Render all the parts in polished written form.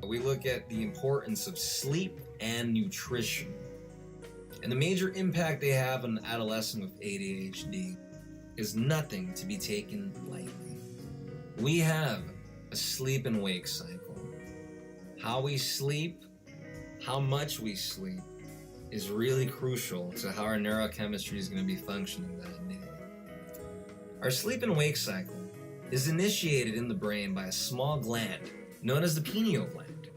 we look at the importance of sleep and nutrition and the major impact they have on an adolescent with ADHD is nothing to be taken lightly. We have a sleep and wake cycle. How we sleep, how much we sleep is really crucial to how our neurochemistry is going to be functioning that day. Our sleep and wake cycle is initiated in the brain by a small gland known as the pineal gland.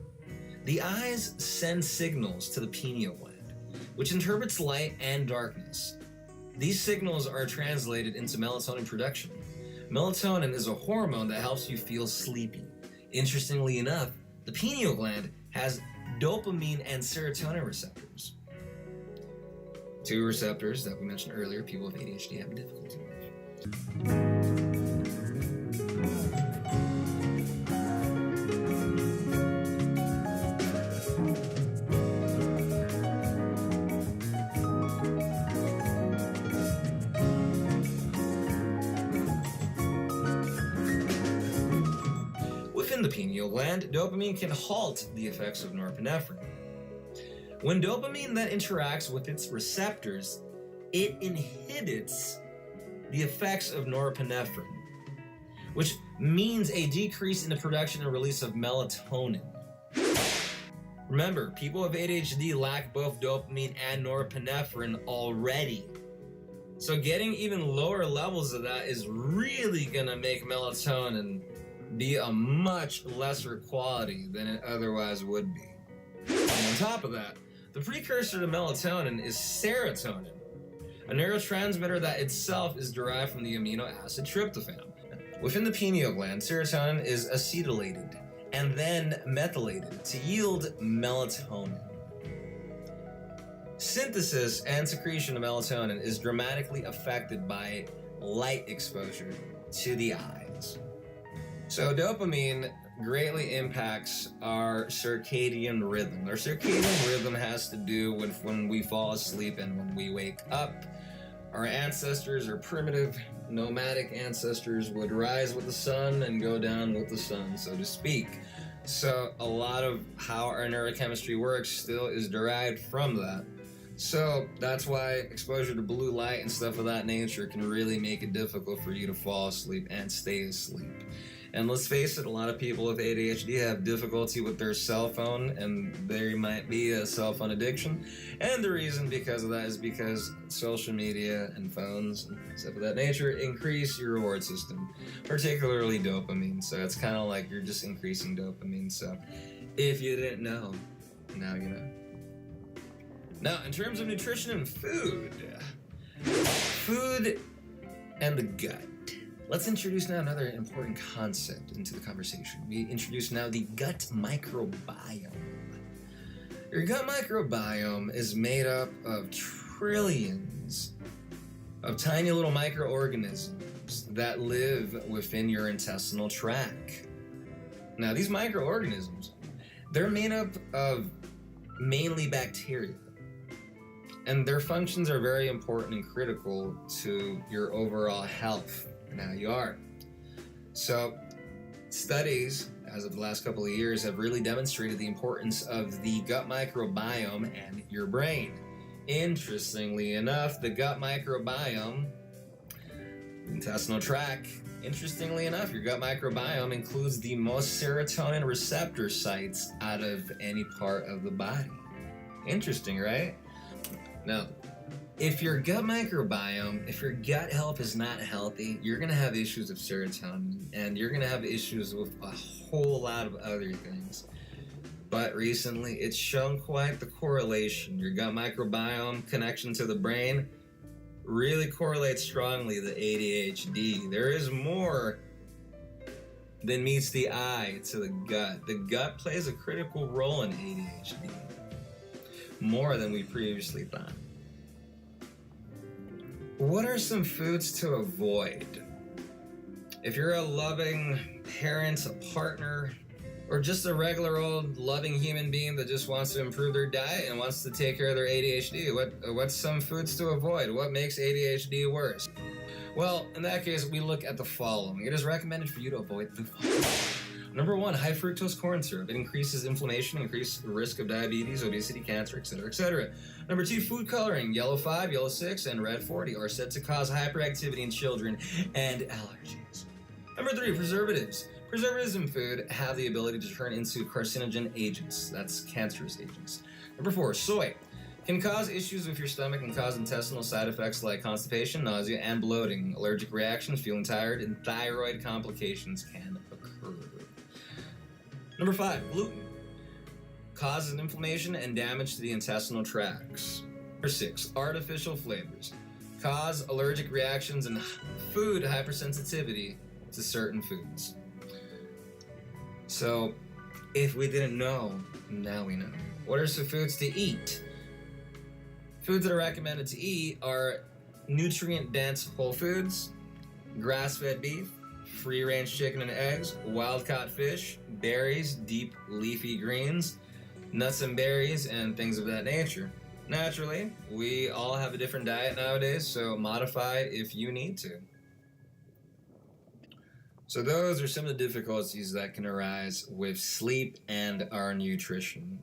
The eyes send signals to the pineal gland, which interprets light and darkness. These signals are translated into melatonin production. Melatonin is a hormone that helps you feel sleepy. Interestingly enough, the pineal gland has dopamine and serotonin receptors. Two receptors that we mentioned earlier, people with ADHD have difficulty with. Within the pineal gland, dopamine can halt the effects of norepinephrine. When dopamine then interacts with its receptors, it inhibits the effects of norepinephrine, which means a decrease in the production and release of melatonin. Remember, people with ADHD lack both dopamine and norepinephrine already. So getting even lower levels of that is really gonna make melatonin be a much lesser quality than it otherwise would be. And on top of that, the precursor to melatonin is serotonin, a neurotransmitter that itself is derived from the amino acid tryptophan. Within the pineal gland, serotonin is acetylated and then methylated to yield melatonin. Synthesis and secretion of melatonin is dramatically affected by light exposure to the eyes. So dopamine greatly impacts our circadian rhythm. Our circadian rhythm has to do with when we fall asleep and when we wake up. Our ancestors, our primitive nomadic ancestors, would rise with the sun and go down with the sun, so to speak. So a lot of how our neurochemistry works still is derived from that. So that's why exposure to blue light and stuff of that nature can really make it difficult for you to fall asleep and stay asleep. And let's face it, a lot of people with ADHD have difficulty with their cell phone, and there might be a cell phone addiction. And the reason because of that is because social media and phones and stuff of that nature increase your reward system, particularly dopamine. So it's kind of like you're just increasing dopamine. So if you didn't know, now you know. Now, in terms of nutrition and food and the gut. Let's introduce now another important concept into the conversation. We introduce now the gut microbiome. Your gut microbiome is made up of trillions of tiny little microorganisms that live within your intestinal tract. Now, these microorganisms, they're made up of mainly bacteria, and their functions are very important and critical to your overall health. Now you are. So studies, as of the last couple of years, have really demonstrated the importance of the gut microbiome and your brain. Interestingly enough, the gut microbiome, intestinal tract, interestingly enough, your gut microbiome includes the most serotonin receptor sites out of any part of the body. Interesting, right? Now, if your gut microbiome, if your gut health is not healthy, you're going to have issues with serotonin, and you're going to have issues with a whole lot of other things. But recently, it's shown quite the correlation. Your gut microbiome connection to the brain really correlates strongly to ADHD. There is more than meets the eye to the gut. The gut plays a critical role in ADHD, more than we previously thought. What are some foods to avoid? If you're a loving parent, a partner, or just a regular old loving human being that just wants to improve their diet and wants to take care of their ADHD, what's some foods to avoid? What makes ADHD worse? Well, in that case, we look at the following. It is recommended for you to avoid the following. Number 1, high fructose corn syrup. It increases inflammation, increases the risk of diabetes, obesity, cancer, etc., etc. Number 2, food coloring. Yellow 5, yellow 6, and red 40 are said to cause hyperactivity in children and allergies. Number 3, preservatives. Preservatives in food have the ability to turn into carcinogen agents. That's cancerous agents. Number 4, soy. Can cause issues with your stomach and cause intestinal side effects like constipation, nausea, and bloating. Allergic reactions, feeling tired, and thyroid complications can occur. Number 5, gluten. Causes inflammation and damage to the intestinal tracts. Number 6, artificial flavors. Cause allergic reactions and food hypersensitivity to certain foods. So, if we didn't know, now we know. What are some foods to eat? Foods that are recommended to eat are nutrient-dense whole foods, grass-fed beef, free-range chicken and eggs, wild-caught fish, berries, deep leafy greens, nuts and berries, and things of that nature. Naturally, we all have a different diet nowadays, so modify if you need to. So those are some of the difficulties that can arise with sleep and our nutrition.